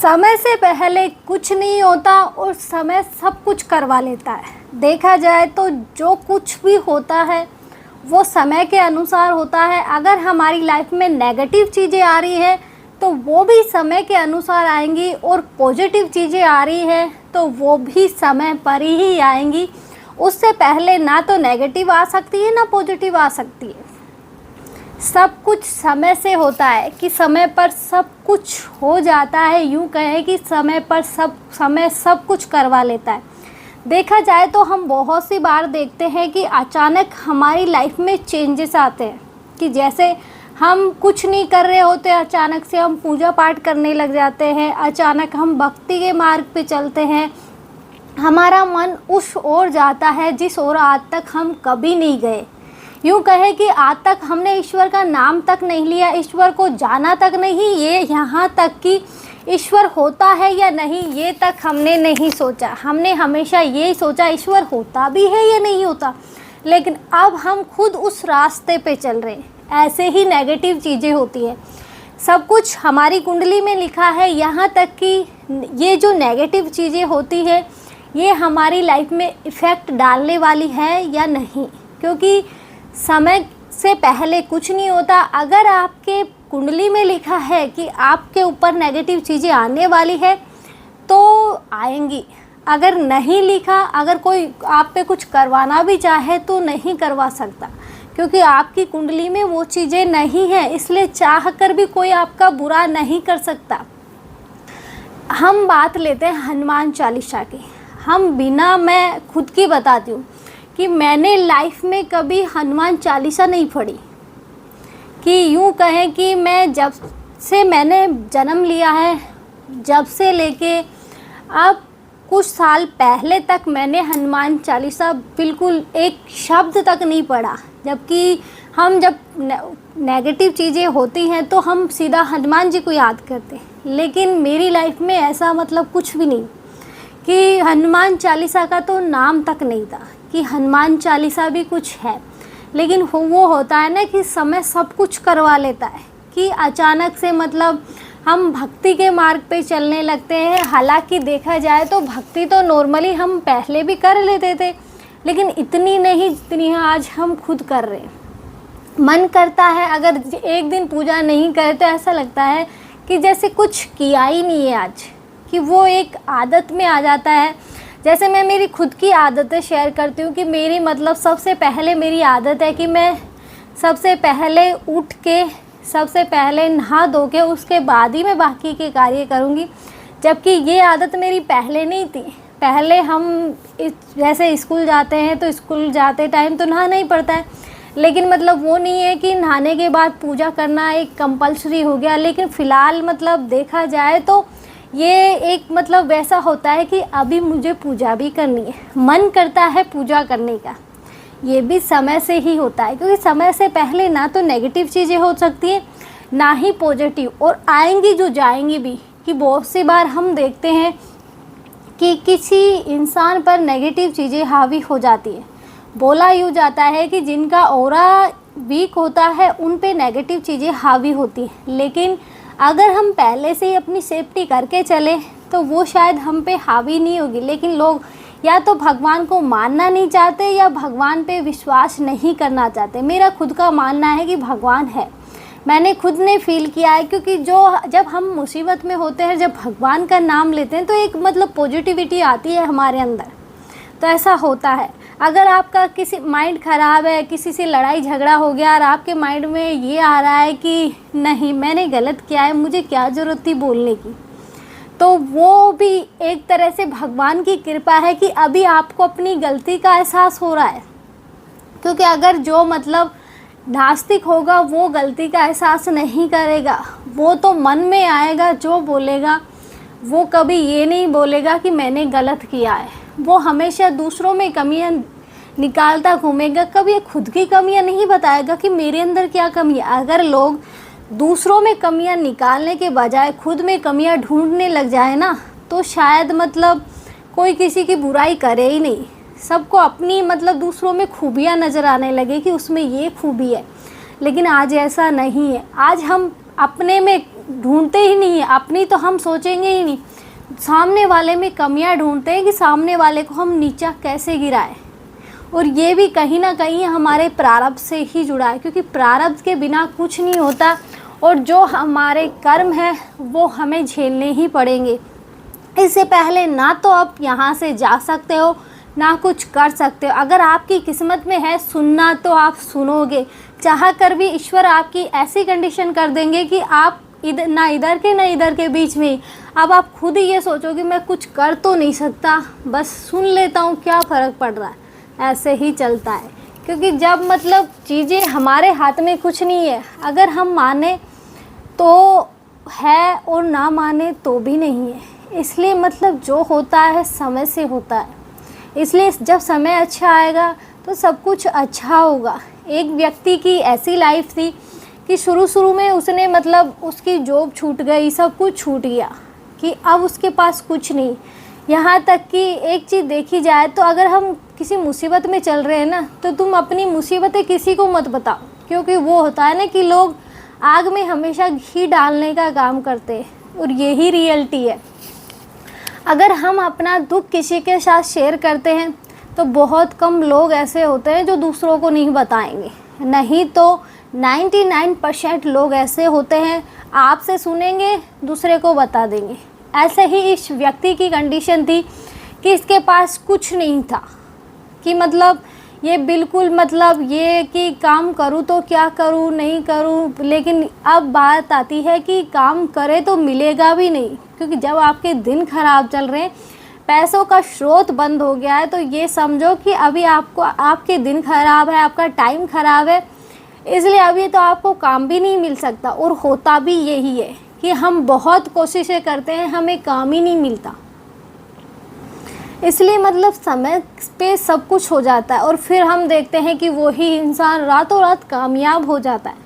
समय से पहले कुछ नहीं होता और समय सब कुछ करवा लेता है। देखा जाए तो जो कुछ भी होता है वो समय के अनुसार होता है। अगर हमारी लाइफ में नेगेटिव चीज़ें आ रही है तो वो भी समय के अनुसार आएंगी, और पॉजिटिव चीज़ें आ रही है तो वो भी समय पर ही आएंगी। उससे पहले ना तो नेगेटिव आ सकती है ना पॉजिटिव आ सकती है। सब कुछ समय से होता है कि समय पर सब कुछ हो जाता है। यूँ कहें कि समय पर समय सब कुछ करवा लेता है। देखा जाए तो हम बहुत सी बार देखते हैं कि अचानक हमारी लाइफ में चेंजेस आते हैं, कि जैसे हम कुछ नहीं कर रहे होते, अचानक से हम पूजा पाठ करने लग जाते हैं, अचानक हम भक्ति के मार्ग पे चलते हैं। हमारा मन उस ओर जाता है जिस ओर आज तक हम कभी नहीं गए। यूँ कहे कि आज तक हमने ईश्वर का नाम तक नहीं लिया, ईश्वर को जाना तक नहीं, ये यहाँ तक कि ईश्वर होता है या नहीं ये तक हमने नहीं सोचा। हमने हमेशा यही सोचा ईश्वर होता भी है या नहीं होता, लेकिन अब हम खुद उस रास्ते पे चल रहे हैं। ऐसे ही नेगेटिव चीज़ें होती हैं। सब कुछ हमारी कुंडली में लिखा है, यहाँ तक कि ये जो नेगेटिव चीज़ें होती है ये हमारी लाइफ में इफ़ेक्ट डालने वाली है या नहीं, क्योंकि समय से पहले कुछ नहीं होता। अगर आपके कुंडली में लिखा है कि आपके ऊपर नेगेटिव चीज़ें आने वाली है तो आएंगी। अगर नहीं लिखा, अगर कोई आप पे कुछ करवाना भी चाहे तो नहीं करवा सकता, क्योंकि आपकी कुंडली में वो चीज़ें नहीं है। इसलिए चाह कर भी कोई आपका बुरा नहीं कर सकता। हम बात लेते हैं हनुमान चालीसा की। मैं खुद की बताती हूँ कि मैंने लाइफ में कभी हनुमान चालीसा नहीं पढ़ी। कि यूँ कहें कि मैं जब से मैंने जन्म लिया है, जब से लेके अब कुछ साल पहले तक मैंने हनुमान चालीसा बिल्कुल एक शब्द तक नहीं पढ़ा। जबकि हम जब नेगेटिव चीज़ें होती हैं तो हम सीधा हनुमान जी को याद करते हैं, लेकिन मेरी लाइफ में ऐसा मतलब कुछ भी नहीं कि हनुमान चालीसा का तो नाम तक नहीं था कि हनुमान चालीसा भी कुछ है। लेकिन वो होता है ना कि समय सब कुछ करवा लेता है, कि अचानक से मतलब हम भक्ति के मार्ग पे चलने लगते हैं। हालांकि देखा जाए तो भक्ति तो नॉर्मली हम पहले भी कर लेते थे, लेकिन इतनी नहीं जितनी आज हम खुद कर रहे हैं। मन करता है अगर एक दिन पूजा नहीं करे तो ऐसा लगता है कि जैसे कुछ किया ही नहीं है आज, कि वो एक आदत में आ जाता है। जैसे मैं मेरी खुद की आदतें शेयर करती हूँ कि मेरी मतलब सबसे पहले मेरी आदत है कि मैं सबसे पहले उठ के सबसे पहले नहा धो के उसके बाद ही मैं बाकी के कार्य करूँगी। जबकि ये आदत मेरी पहले नहीं थी। पहले हम जैसे स्कूल जाते हैं तो स्कूल जाते टाइम तो नहाना ही पड़ता है, लेकिन मतलब वो नहीं है कि नहाने के बाद पूजा करना एक कंपल्सरी हो गया। लेकिन फ़िलहाल मतलब देखा जाए तो ये एक मतलब वैसा होता है कि अभी मुझे पूजा भी करनी है, मन करता है पूजा करने का। ये भी समय से ही होता है, क्योंकि समय से पहले ना तो नेगेटिव चीज़ें हो सकती हैं ना ही पॉजिटिव, और आएंगी जो जाएंगी भी। कि बहुत सी बार हम देखते हैं कि किसी इंसान पर नेगेटिव चीज़ें हावी हो जाती है। बोला यूँ जाता है कि जिनका ऑरा वीक होता है उन पे नेगेटिव चीज़ें हावी होती हैं, लेकिन अगर हम पहले से ही अपनी सेफ्टी करके चले तो वो शायद हम पे हावी नहीं होगी। लेकिन लोग या तो भगवान को मानना नहीं चाहते या भगवान पे विश्वास नहीं करना चाहते। मेरा खुद का मानना है कि भगवान है। मैंने खुद ने फील किया है, क्योंकि जब हम मुसीबत में होते हैं, जब भगवान का नाम लेते हैं तो एक मतलब पॉजिटिविटी आती है हमारे अंदर। तो ऐसा होता है। अगर आपका किसी माइंड ख़राब है, किसी से लड़ाई झगड़ा हो गया और आपके माइंड में ये आ रहा है कि नहीं मैंने गलत किया है, मुझे क्या ज़रूरत थी बोलने की, तो वो भी एक तरह से भगवान की कृपा है कि अभी आपको अपनी गलती का एहसास हो रहा है। क्योंकि अगर जो मतलब नास्तिक होगा वो गलती का एहसास नहीं करेगा, वो तो मन में आएगा जो बोलेगा, वो कभी ये नहीं बोलेगा कि मैंने गलत किया है। वो हमेशा दूसरों में कमियां निकालता घूमेगा, कभी खुद की कमियां नहीं बताएगा कि मेरे अंदर क्या कमी है। अगर लोग दूसरों में कमियां निकालने के बजाय खुद में कमियां ढूंढने लग जाए ना, तो शायद मतलब कोई किसी की बुराई करे ही नहीं। सबको अपनी मतलब दूसरों में खूबियां नज़र आने लगे कि उसमें ये खूबी है। लेकिन आज ऐसा नहीं है। आज हम अपने में ढूंढते ही नहीं है, अपनी तो हम सोचेंगे ही नहीं, सामने वाले में कमियां ढूंढते हैं कि सामने वाले को हम नीचा कैसे गिराएं। और ये भी कहीं ना कहीं हमारे प्रारब्ध से ही जुड़ा है, क्योंकि प्रारब्ध के बिना कुछ नहीं होता और जो हमारे कर्म हैं वो हमें झेलने ही पड़ेंगे। इससे पहले ना तो आप यहाँ से जा सकते हो ना कुछ कर सकते हो। अगर आपकी किस्मत में है सुनना तो आप सुनोगे, चाह कर भी ईश्वर आपकी ऐसी कंडीशन कर देंगे कि आप ना इधर के ना इधर के बीच में अब आप खुद ही ये सोचोगे मैं कुछ कर तो नहीं सकता, बस सुन लेता हूँ, क्या फ़र्क पड़ रहा है। ऐसे ही चलता है, क्योंकि जब मतलब चीज़ें हमारे हाथ में कुछ नहीं है, अगर हम माने तो है और ना माने तो भी नहीं है। इसलिए मतलब जो होता है समय से होता है, इसलिए जब समय अच्छा आएगा तो सब कुछ अच्छा होगा। एक व्यक्ति की ऐसी लाइफ थी कि शुरू में उसने मतलब उसकी जॉब छूट गई, सब कुछ छूट गया, कि अब उसके पास कुछ नहीं। यहाँ तक कि एक चीज़ देखी जाए तो अगर हम किसी मुसीबत में चल रहे हैं ना, तो तुम अपनी मुसीबतें किसी को मत बताओ, क्योंकि वो होता है ना कि लोग आग में हमेशा घी डालने का काम करते हैं, और यही रियलिटी है। अगर हम अपना दुख किसी के साथ शेयर करते हैं तो बहुत कम लोग ऐसे होते हैं जो दूसरों को नहीं बताएंगे, नहीं तो 99% लोग ऐसे होते हैं आपसे सुनेंगे दूसरे को बता देंगे। ऐसे ही इस व्यक्ति की कंडीशन थी कि इसके पास कुछ नहीं था, कि मतलब ये बिल्कुल मतलब ये कि काम करूँ तो क्या करूँ नहीं करूँ, लेकिन अब बात आती है कि काम करे तो मिलेगा भी नहीं, क्योंकि जब आपके दिन ख़राब चल रहे हैं, पैसों का स्रोत बंद हो गया है, तो ये समझो कि अभी आपके दिन ख़राब है, आपका टाइम ख़राब है, इसलिए अभी तो आपको काम भी नहीं मिल सकता। और होता भी यही है कि हम बहुत कोशिशें करते हैं, हमें काम ही नहीं मिलता। इसलिए मतलब समय पे सब कुछ हो जाता है और फिर हम देखते हैं कि वही इंसान रातों रात कामयाब हो जाता है।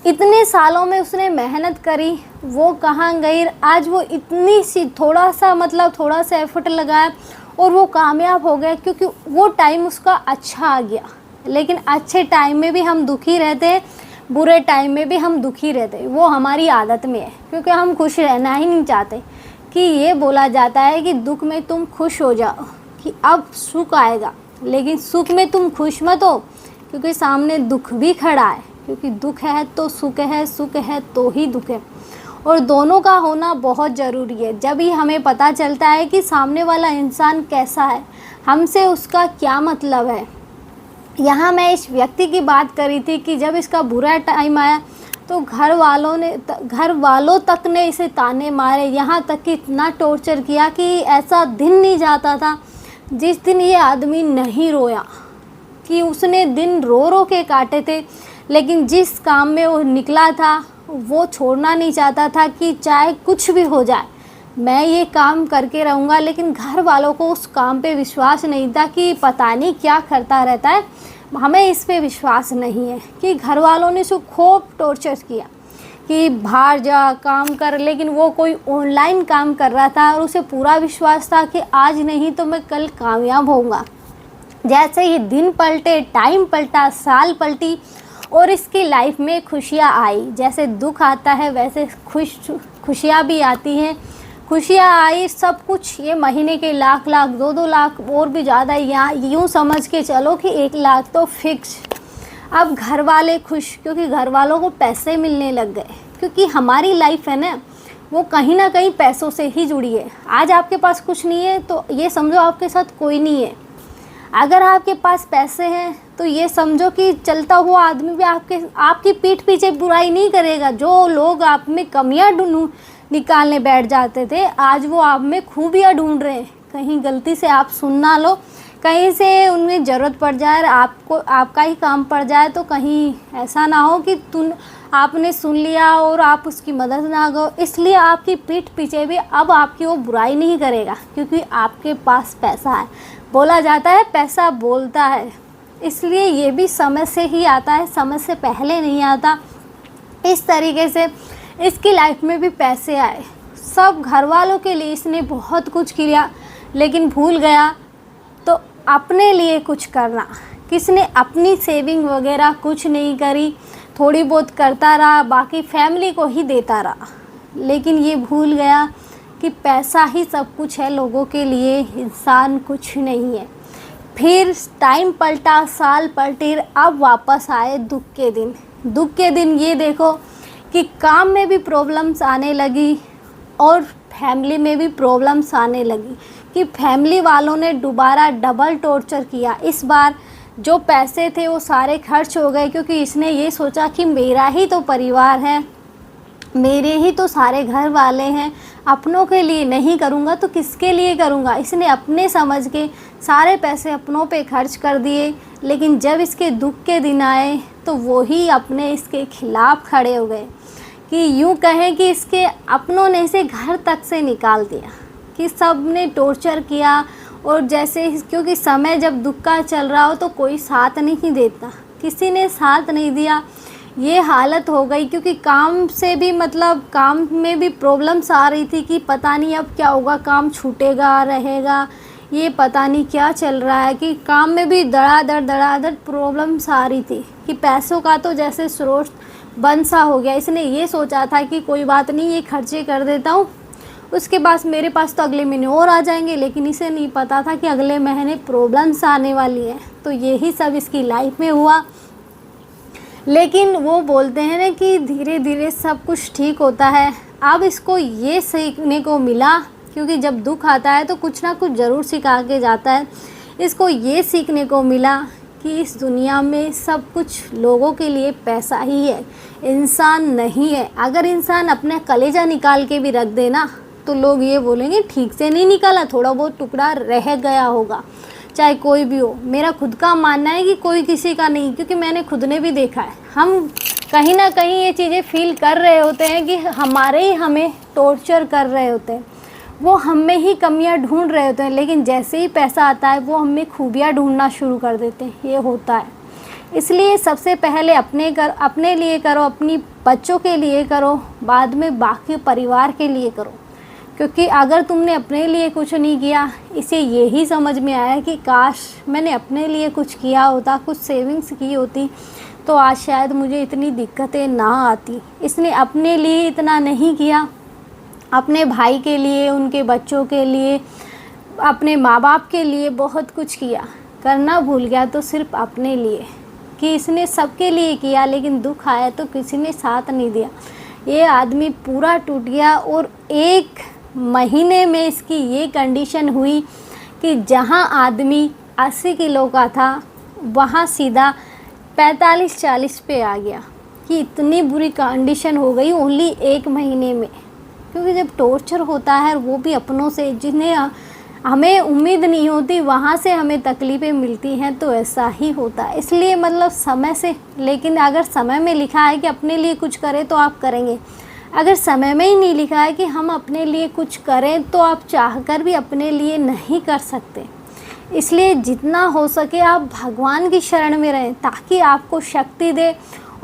इतने सालों में उसने मेहनत करी, वो कहाँ गई, आज वो इतनी सी थोड़ा सा एफर्ट लगाया और वो कामयाब हो गया, क्योंकि वो टाइम उसका अच्छा आ गया। लेकिन अच्छे टाइम में भी हम दुखी रहते हैं, बुरे टाइम में भी हम दुखी रहते हैं, वो हमारी आदत में है, क्योंकि हम खुश रहना ही नहीं चाहते। कि ये बोला जाता है कि दुख में तुम खुश हो जाओ कि अब सुख आएगा, लेकिन सुख में तुम खुश मत हो, क्योंकि सामने दुख भी खड़ा है। क्योंकि दुख है तो सुख है, सुख है तो ही दुख है, और दोनों का होना बहुत ज़रूरी है। जब ही हमें पता चलता है कि सामने वाला इंसान कैसा है, हमसे उसका क्या मतलब है। यहाँ मैं इस व्यक्ति की बात करी थी कि जब इसका बुरा टाइम आया तो घर वालों तक ने इसे ताने मारे, यहाँ तक कि इतना टॉर्चर किया कि ऐसा दिन नहीं जाता था जिस दिन ये आदमी नहीं रोया, कि उसने दिन रो रो के काटे थे, लेकिन जिस काम में वो निकला था वो छोड़ना नहीं चाहता था कि चाहे कुछ भी हो जाए मैं ये काम करके रहूँगा। लेकिन घर वालों को उस काम पे विश्वास नहीं था, कि पता नहीं क्या करता रहता है, हमें इस पे विश्वास नहीं है। कि घर वालों ने उसको खूब टॉर्चर किया कि बाहर जा काम कर, लेकिन वो कोई ऑनलाइन काम कर रहा था और उसे पूरा विश्वास था कि आज नहीं तो मैं कल कामयाब होऊंगा। जैसे ही दिन पलटे, टाइम पलटा, साल पलटी और इसकी लाइफ में खुशियाँ आई। जैसे दुख आता है वैसे खुशियाँ भी आती हैं। खुशियाँ आई, सब कुछ, ये महीने के लाख 2-2 लाख और भी ज़्यादा, यहाँ यूँ समझ के चलो कि 1 लाख तो फिक्स। अब घर वाले खुश, क्योंकि घर वालों को पैसे मिलने लग गए, क्योंकि हमारी लाइफ है ना वो कहीं ना कहीं पैसों से ही जुड़ी है। आज आपके पास कुछ नहीं है तो ये समझो आपके साथ कोई नहीं है। अगर आपके पास पैसे हैं तो ये समझो कि चलता हुआ आदमी भी आपकी पीठ पीछे बुराई नहीं करेगा। जो लोग आप में कमियां निकालने बैठ जाते थे, आज वो आप में खूबियाँ ढूंढ रहे हैं। कहीं गलती से आप सुन ना लो, कहीं से उनमें ज़रूरत पड़ जाए, आपका ही काम पड़ जाए, तो कहीं ऐसा ना हो कि आपने सुन लिया और आप उसकी मदद ना करो। इसलिए आपकी पीठ पीछे भी अब आपकी वो बुराई नहीं करेगा, क्योंकि आपके पास पैसा है। बोला जाता है पैसा बोलता है, इसलिए ये भी समय से ही आता है, समय से पहले नहीं आता। इस तरीके से इसकी लाइफ में भी पैसे आए, सब घर वालों के लिए इसने बहुत कुछ किया, लेकिन भूल गया तो अपने लिए कुछ करना। किसने अपनी सेविंग वगैरह कुछ नहीं करी, थोड़ी बहुत करता रहा, बाकी फैमिली को ही देता रहा। लेकिन ये भूल गया कि पैसा ही सब कुछ है लोगों के लिए, इंसान कुछ नहीं है। फिर टाइम पलटा, साल पलटे, अब वापस आए दुख के दिन। दुख के दिन ये देखो कि काम में भी प्रॉब्लम्स आने लगी और फैमिली में भी प्रॉब्लम्स आने लगी कि फैमिली वालों ने दोबारा डबल टॉर्चर किया। इस बार जो पैसे थे वो सारे खर्च हो गए, क्योंकि इसने ये सोचा कि मेरा ही तो परिवार है, मेरे ही तो सारे घर वाले हैं, अपनों के लिए नहीं करूँगा तो किसके लिए करूँगा। इसने अपने समझ के सारे पैसे अपनों पे खर्च कर दिए। लेकिन जब इसके दुख के दिन आए तो वो ही अपने इसके खिलाफ़ खड़े हो गए कि यूँ कहें कि इसके अपनों ने इसे घर तक से निकाल दिया, कि सब ने टॉर्चर किया। और जैसे क्योंकि समय जब दुख का चल रहा हो तो कोई साथ नहीं देता, किसी ने साथ नहीं दिया। ये हालत हो गई क्योंकि काम से भी मतलब काम में भी प्रॉब्लम्स आ रही थी कि पता नहीं अब क्या होगा, काम छूटेगा रहेगा, ये पता नहीं क्या चल रहा है, कि काम में भी धड़ाधड़ प्रॉब्लम्स आ रही थी कि पैसों का तो जैसे स्रोत बंद सा हो गया। इसने ये सोचा था कि कोई बात नहीं, ये खर्चे कर देता हूँ, उसके बाद मेरे पास तो अगले महीने और आ जाएंगे। लेकिन इसे नहीं पता था कि अगले महीने प्रॉब्लम्स आने वाली है। तो यही सब इसकी लाइफ में हुआ। लेकिन वो बोलते हैं ना कि धीरे धीरे सब कुछ ठीक होता है। अब इसको ये सीखने को मिला, क्योंकि जब दुख आता है तो कुछ ना कुछ ज़रूर सिखा के जाता है। इसको ये सीखने को मिला कि इस दुनिया में सब कुछ लोगों के लिए पैसा ही है, इंसान नहीं है। अगर इंसान अपना कलेजा निकाल के भी रख देना तो लोग ये बोलेंगे ठीक से नहीं निकाला, थोड़ा बहुत टुकड़ा रह गया होगा, चाहे कोई भी हो। मेरा खुद का मानना है कि कोई किसी का नहीं, क्योंकि मैंने खुद ने भी देखा है। हम कहीं ना कहीं ये चीज़ें फील कर रहे होते हैं कि हमारे ही हमें टॉर्चर कर रहे होते हैं, वो हमें ही कमियां ढूंढ रहे होते हैं। लेकिन जैसे ही पैसा आता है वो हमें खूबियां ढूंढना शुरू कर देते हैं। ये होता है। इसलिए सबसे पहले अपने लिए करो, अपनी बच्चों के लिए करो, बाद में बाकी परिवार के लिए करो। क्योंकि अगर तुमने अपने लिए कुछ नहीं किया, इसे यही समझ में आया कि काश मैंने अपने लिए कुछ किया होता, कुछ सेविंग्स की होती, तो आज शायद मुझे इतनी दिक्कतें ना आती। इसने अपने लिए इतना नहीं किया, अपने भाई के लिए, उनके बच्चों के लिए, अपने माँ बाप के लिए बहुत कुछ किया। करना भूल गया तो सिर्फ अपने लिए, कि इसने सबके लिए किया, लेकिन दुख आया तो किसी ने साथ नहीं दिया। ये आदमी पूरा टूट गया। और 1 महीने में इसकी ये कंडीशन हुई कि जहाँ आदमी 80 किलो का था वहाँ सीधा 45-40 पे आ गया, कि इतनी बुरी कंडीशन हो गई ओनली 1 महीने में। क्योंकि जब टॉर्चर होता है, वो भी अपनों से, जिन्हें हमें उम्मीद नहीं होती, वहाँ से हमें तकलीफ़ें मिलती हैं, तो ऐसा ही होता है। इसलिए मतलब समय से, लेकिन अगर समय में लिखा है कि अपने लिए कुछ करें तो आप करेंगे। अगर समय में ही नहीं लिखा है कि हम अपने लिए कुछ करें तो आप चाहकर भी अपने लिए नहीं कर सकते। इसलिए जितना हो सके आप भगवान की शरण में रहें, ताकि आपको शक्ति दे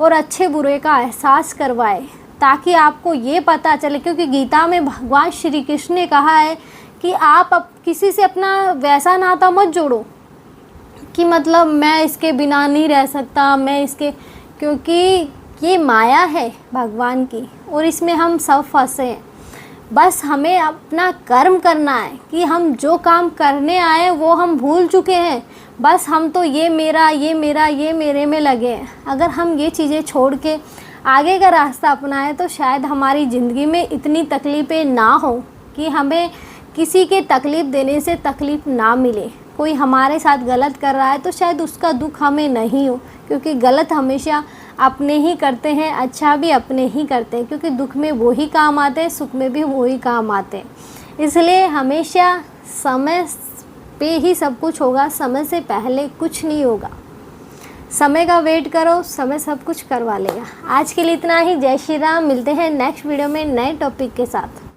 और अच्छे बुरे का एहसास करवाए, ताकि आपको ये पता चले। क्योंकि गीता में भगवान श्री कृष्ण ने कहा है कि आप किसी से अपना वैसा नाता मत जोड़ो कि मतलब मैं इसके बिना नहीं रह सकता, मैं इसके, क्योंकि ये माया है भगवान की और इसमें हम सब फंसे हैं। बस हमें अपना कर्म करना है कि हम जो काम करने आए वो हम भूल चुके हैं। बस हम तो ये मेरा, ये मेरा, ये मेरे में लगे हैं। अगर हम ये चीज़ें छोड़ के आगे का रास्ता अपनाएं तो शायद हमारी ज़िंदगी में इतनी तकलीफ़ें ना हो, कि हमें किसी के तकलीफ़ देने से तकलीफ़ ना मिले। कोई हमारे साथ गलत कर रहा है तो शायद उसका दुख हमें नहीं हो, क्योंकि गलत हमेशा अपने ही करते हैं, अच्छा भी अपने ही करते हैं। क्योंकि दुख में वो ही काम आते हैं, सुख में भी वो ही काम आते हैं। इसलिए हमेशा समय पे ही सब कुछ होगा, समय से पहले कुछ नहीं होगा। समय का वेट करो, समय सब कुछ करवा लेगा। आज के लिए इतना ही। जय श्री राम। मिलते हैं नेक्स्ट वीडियो में नए टॉपिक के साथ।